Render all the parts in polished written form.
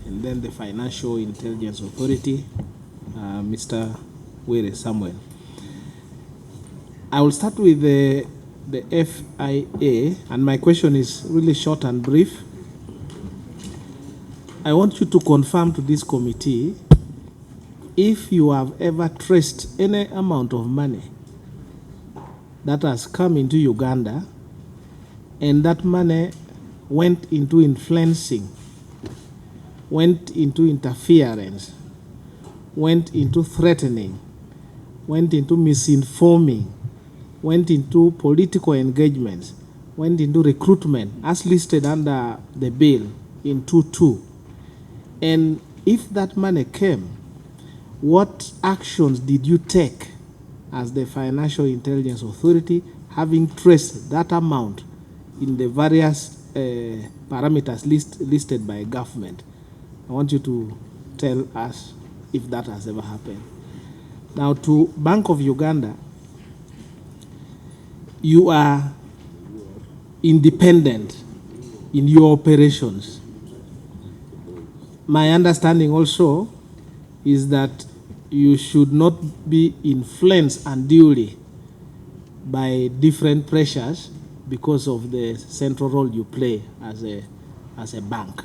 and then the Financial Intelligence Authority, Mr. Were Samuel. I will start with the FIA, and my question is really short and brief. I want you to confirm to this committee if you have ever traced any amount of money that has come into Uganda and that money went into influencing, went into interference, went into threatening, went into misinforming, went into political engagements, went into recruitment as listed under the bill in 2.2. And if that money came, what actions did you take as the Financial Intelligence Authority, having traced that amount in the various parameters listed by government? I want you to tell us if that has ever happened. Now, to Bank of Uganda, you are independent in your operations. My understanding also is that you should not be influenced unduly by different pressures because of the central role you play as a bank.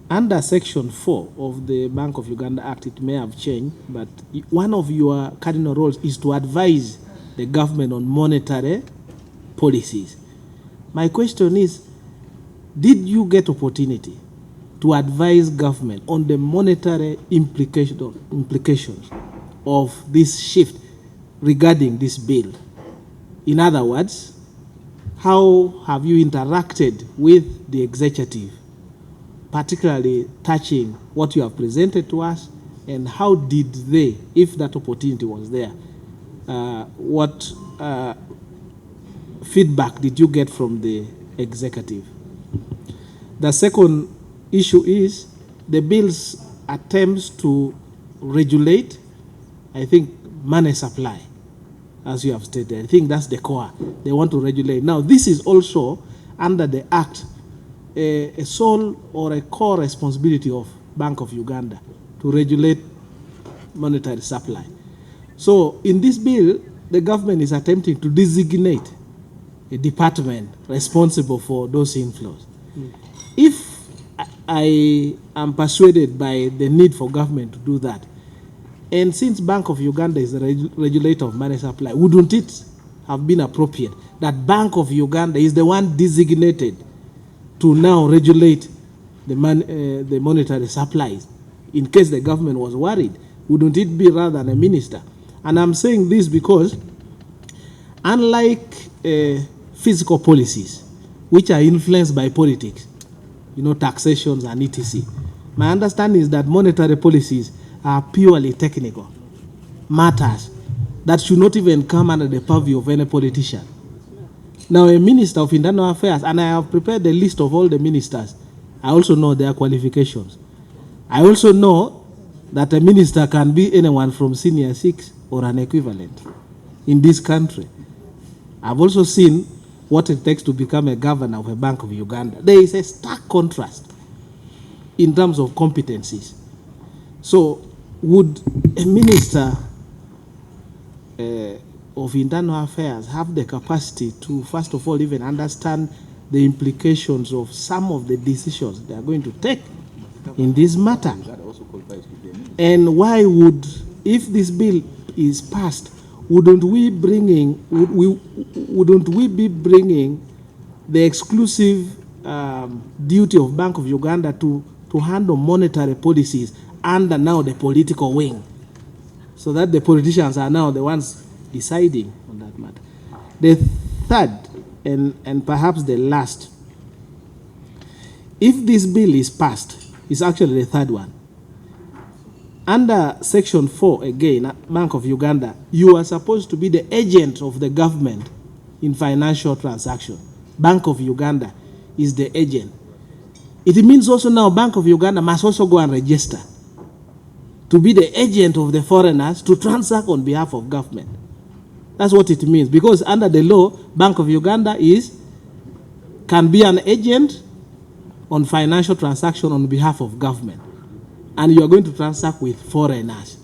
Under Section 4 of the Bank of Uganda Act, it may have changed, but one of your cardinal roles is to advise the government on monetary policies. My question is, did you get opportunity to advise government on the monetary implications of this shift regarding this bill? In other words, how have you interacted with the executive, particularly touching what you have presented to us, and how did they, if that opportunity was there, what feedback did you get from the executive? The second issue is the bill's attempts to regulate, I think, money supply, as you have stated. I think that's the core. They want to regulate. Now, this is also under the Act a sole or a core responsibility of Bank of Uganda to regulate monetary supply. So in this bill, the government is attempting to designate a department responsible for those inflows. If I am persuaded by the need for government to do that, and since Bank of Uganda is the regulator of money supply, wouldn't it have been appropriate that Bank of Uganda is the one designated to now regulate the monetary supplies in case the government was worried? Wouldn't it be rather than a minister? And I'm saying this because unlike fiscal policies, which are influenced by politics, you know, taxations and etc., my understanding is that monetary policies are purely technical matters that should not even come under the purview of any politician. Now, a minister of internal affairs, and I have prepared the list of all the ministers, I also know their qualifications. I also know that a minister can be anyone from senior 6 or an equivalent in this country. I've also seen what it takes to become a governor of a Bank of Uganda. There is a stark contrast in terms of competencies. So would a minister of internal affairs have the capacity to, first of all, even understand the implications of some of the decisions they are going to take in this matter? And why would, if this bill is passed, wouldn't we be bringing the exclusive duty of Bank of Uganda to handle monetary policies under now the political wing, so that the politicians are now the ones deciding on that matter? The third, and perhaps the last, if this bill is passed, is actually the third one. Under Section 4, again, Bank of Uganda, you are supposed to be the agent of the government in financial transactions. Bank of Uganda is the agent. It means also now Bank of Uganda must also go and register to be the agent of the foreigners to transact on behalf of government. That's what it means, because under the law, Bank of Uganda can be an agent on financial transaction on behalf of government, and you are going to transact with foreigners.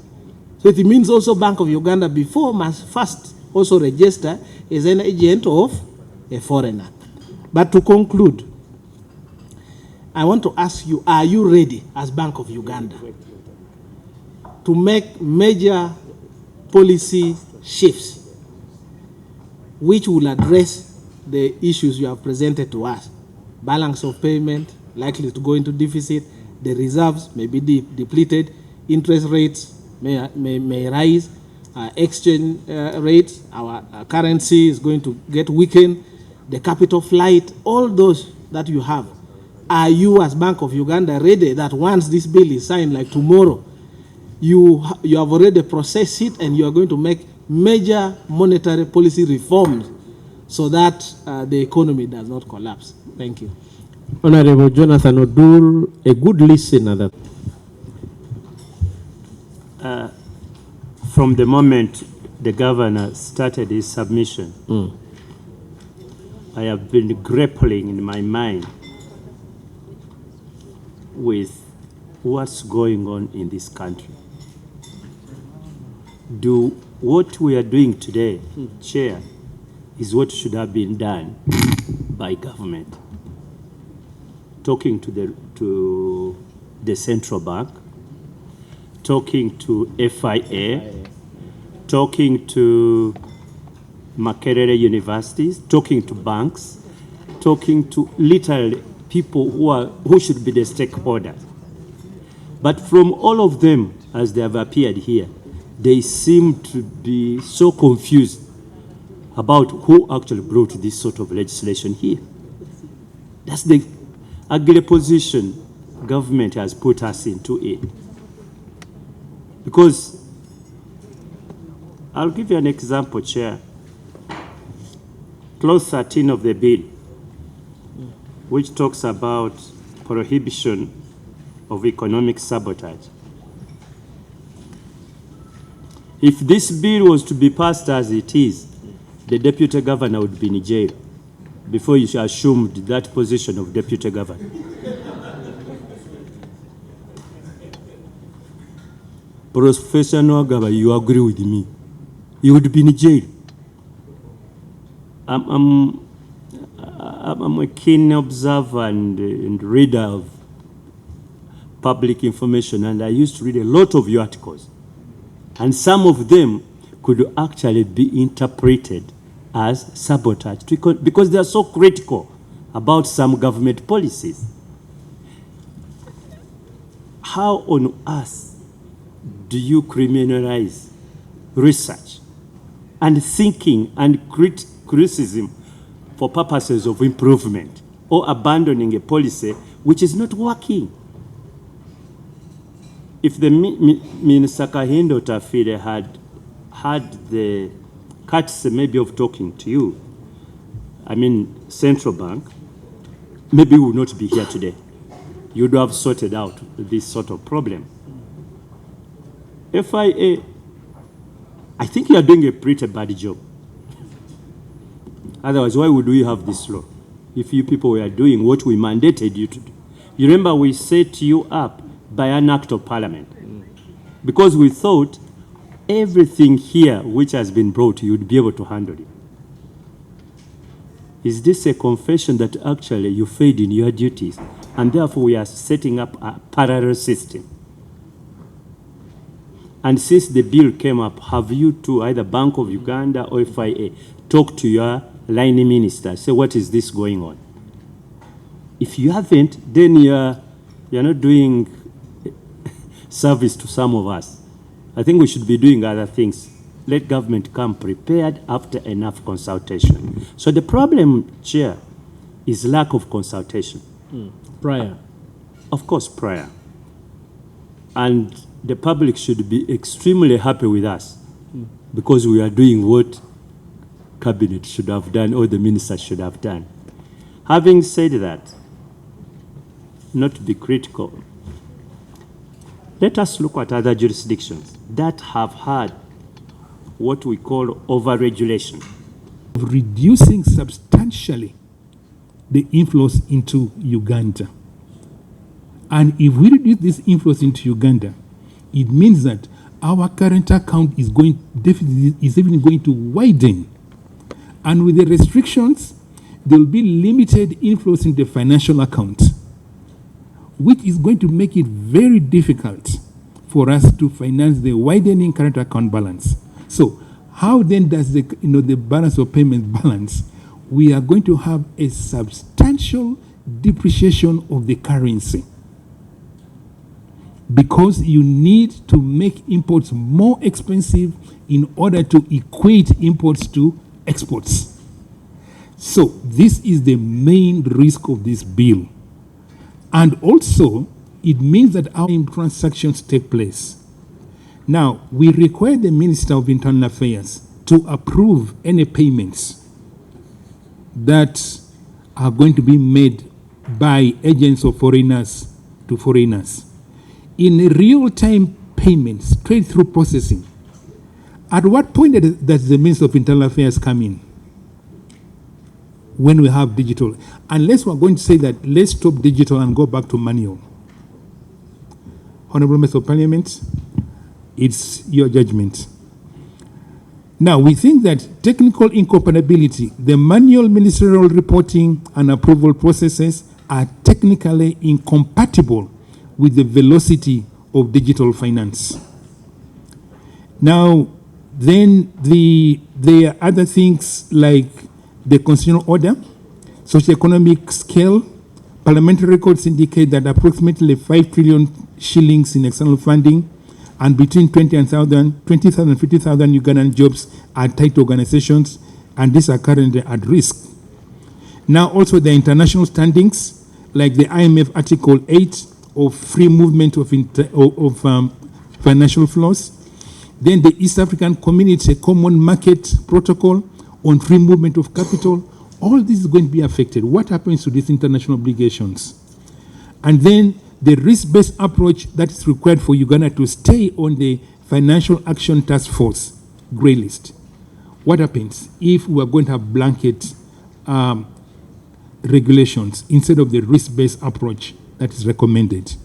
So it means also Bank of Uganda before must first also register as an agent of a foreigner. But to conclude, I want to ask you, are you ready as Bank of Uganda to make major policy shifts which will address the issues you have presented to us? Balance of payment likely to go into deficit, the reserves may be depleted, interest rates may rise, exchange rates, our currency is going to get weakened, the capital flight, all those that you have. Are you as Bank of Uganda ready that once this bill is signed, like tomorrow, you have already processed it and you are going to make major monetary policy reforms so that the economy does not collapse? Thank you. Honorable Jonathan Odur, a good listener. From the moment the governor started his submission, I have been grappling in my mind with what's going on in this country. Do what we are doing today, Chair, is what should have been done by government. Talking to the central bank, talking to FIA, talking to Makerere universities, talking to banks, talking to literally people who should be the stakeholders. But from all of them, as they have appeared here, they seem to be so confused about who actually brought this sort of legislation here. That's the ugly position government has put us into it. Because I'll give you an example, Chair. Clause 13 of the bill, which talks about prohibition of economic sabotage. If this bill was to be passed as it is, the deputy governor would be in jail before you assumed that position of deputy governor. Professor Nwagaba, you agree with me? You would be in jail. I'm a keen observer and reader of public information, and I used to read a lot of your articles. And some of them could actually be interpreted as sabotage because they are so critical about some government policies. How on earth do you criminalize research and thinking and criticism for purposes of improvement, or abandoning a policy which is not working? If the Minister Kahindo Tafire had the courtesy maybe of talking to you, I mean Central Bank, maybe we would not be here today. You would have sorted out this sort of problem. FIA, I think you are doing a pretty bad job. Otherwise, why would we have this law if you people were doing what we mandated you to do? You remember we set you up by an act of parliament because we thought everything here which has been brought, you would be able to handle it. Is this a confession that actually you failed in your duties and therefore we are setting up a parallel system? And since the bill came up, have you two, either Bank of Uganda or FIA, talked to your line minister, say what is this going on? If you haven't, then you're not doing service to some of us. I think we should be doing other things. Let government come prepared after enough consultation. So the problem, Chair, is lack of consultation. Prior. Of course, prior. And the public should be extremely happy with us because we are doing what cabinet should have done or the minister should have done. Having said that, not to be critical, let us look at other jurisdictions that have had what we call over-regulation. Reducing substantially the inflows into Uganda. And if we reduce these inflows into Uganda, it means that our current account is deficit is even going to widen. And with the restrictions, there will be limited inflows in the financial account, which is going to make it very difficult for us to finance the widening current account balance. So how then does the balance of payments balance? We are going to have a substantial depreciation of the currency, because you need to make imports more expensive in order to equate imports to exports. So this is the main risk of this bill. And also, it means that our transactions take place. Now, we require the Minister of Internal Affairs to approve any payments that are going to be made by agents of foreigners to foreigners. In real-time payments, straight through processing, at what point does the Minister of Internal Affairs come in? When we have digital. Unless we're going to say that let's stop digital and go back to manual. Honorable Member of Parliament, it's your judgment. Now, we think that technical incompatibility, the manual ministerial reporting and approval processes are technically incompatible with the velocity of digital finance. Now, then there are other things like the constitutional order, socioeconomic scale. Parliamentary records indicate that approximately 5 trillion shillings in external funding and between 20,000 and 50,000 Ugandan jobs are tied to organizations, and these are currently at risk. Now also the international standings, like the IMF Article 8 of free movement of financial flows, then the East African Community Common Market Protocol on free movement of capital. All this is going to be affected. What happens to these international obligations? And then the risk-based approach that is required for Uganda to stay on the Financial Action Task Force grey list. What happens if we are going to have blanket regulations instead of the risk-based approach that is recommended?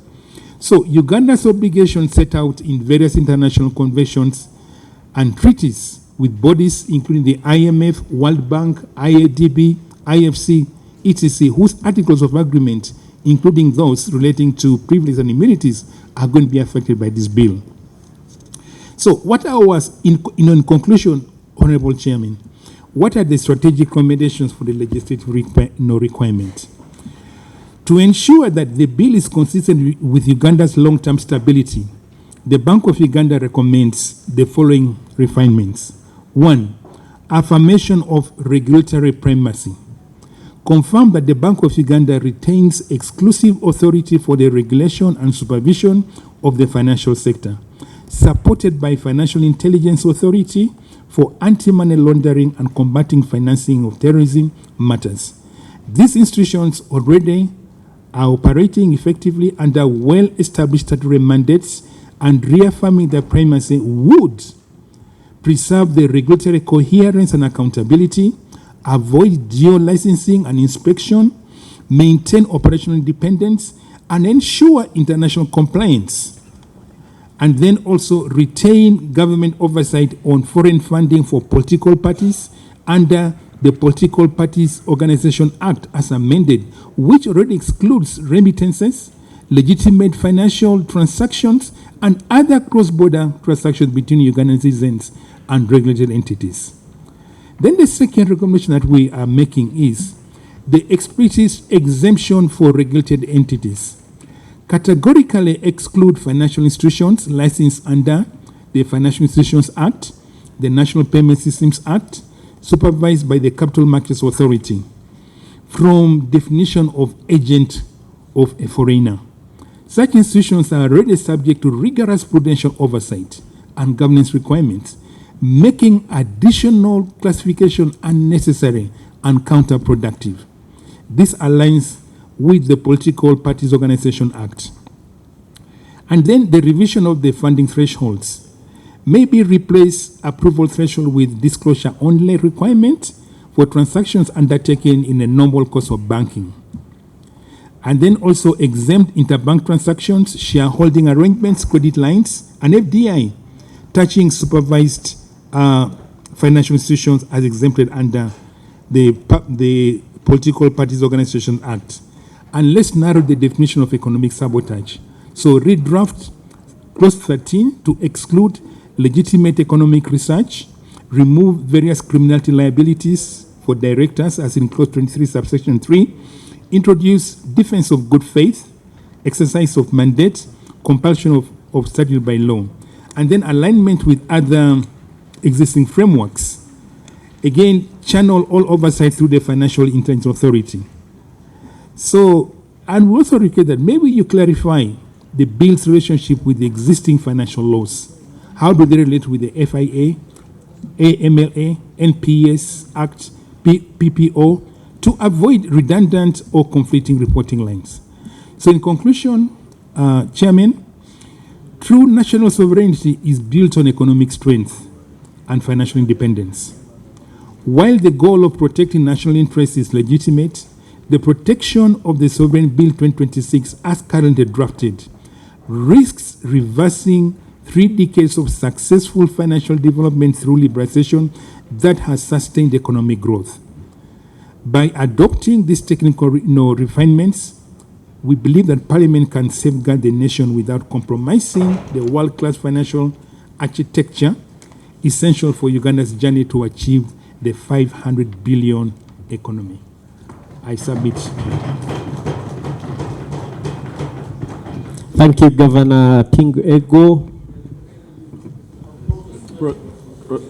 So Uganda's obligations set out in various international conventions and treaties with bodies including the IMF, World Bank, IADB, IFC, etc., whose articles of agreement, including those relating to privileges and immunities, are going to be affected by this bill. So what I was, in conclusion, Honorable Chairman, what are the strategic recommendations for the legislative requirement? To ensure that the bill is consistent with Uganda's long-term stability, the Bank of Uganda recommends the following refinements. 1. Affirmation of regulatory primacy. Confirm that the Bank of Uganda retains exclusive authority for the regulation and supervision of the financial sector, supported by Financial Intelligence Authority for anti-money laundering and combating financing of terrorism matters. These institutions already are operating effectively under well-established statutory mandates, and reaffirming their primacy would preserve the regulatory coherence and accountability, avoid geo-licensing and inspection, maintain operational independence, and ensure international compliance. And then also retain government oversight on foreign funding for political parties under the Political Parties Organization Act as amended, which already excludes remittances, legitimate financial transactions, and other cross-border transactions between Ugandan citizens and regulated entities. Then the second recommendation that we are making is the explicit exemption for regulated entities. Categorically exclude financial institutions licensed under the Financial Institutions Act, the National Payment Systems Act, supervised by the Capital Markets Authority, from definition of agent of a foreigner. Such institutions are already subject to rigorous prudential oversight and governance requirements, making additional classification unnecessary and counterproductive. This aligns with the Political Parties Organization Act. And then the revision of the funding thresholds. Maybe replace approval threshold with disclosure only requirement for transactions undertaken in a normal course of banking. And then also exempt interbank transactions, shareholding arrangements, credit lines, and FDI, touching supervised financial institutions as exempted under the Political Parties Organization Act. And let's narrow the definition of economic sabotage. So redraft clause 13 to exclude legitimate economic research, remove various criminality liabilities for directors as in clause 23 subsection 3, introduce defense of good faith, exercise of mandate, compulsion of statute by law, and then alignment with other existing frameworks. Again, channel all oversight through the Financial Intelligence Authority. So, and we also request that maybe you clarify the bill's relationship with the existing financial laws. How do they relate with the FIA, AMLA, NPS Act, PPO, to avoid redundant or conflicting reporting lines? So in conclusion, Chairman, true national sovereignty is built on economic strength and financial independence. While the goal of protecting national interests is legitimate, the protection of the Sovereign Bill 2026 as currently drafted risks reversing 3 decades of successful financial development through liberalization that has sustained economic growth. By adopting these technical refinements, we believe that Parliament can safeguard the nation without compromising the world-class financial architecture essential for Uganda's journey to achieve the 500 billion economy. I submit. Thank you, Governor King Ego.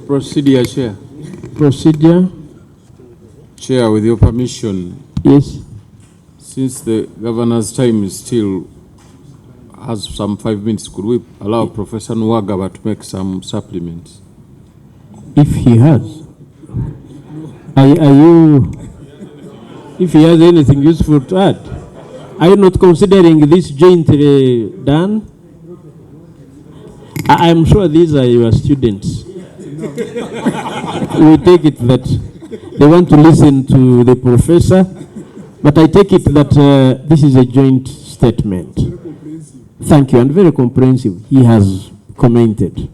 Procedure, Chair. Procedure. Chair, with your permission. Yes. Since the governor's time is still has some 5 minutes, could we allow Professor Nwagaba to make some supplements? If he has. Are you, if he has anything useful to add? Are you not considering this jointly done? I'm sure these are your students. We take it that they want to listen to the professor, but I take it that this is a joint statement. Thank you, and very comprehensive. He has commented.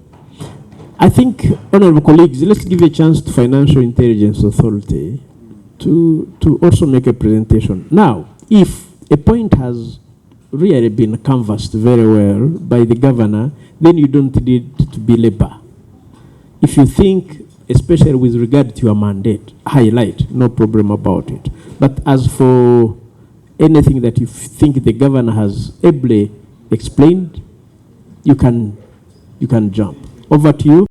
I think, honorable colleagues, let's give a chance to Financial Intelligence Authority to also make a presentation. Now, if a point has really been canvassed very well by the governor, then you don't need to belabor. If you think, especially with regard to your mandate, highlight, no problem about it. But as for anything that you think the governor has ably explained, you can jump. Over to you.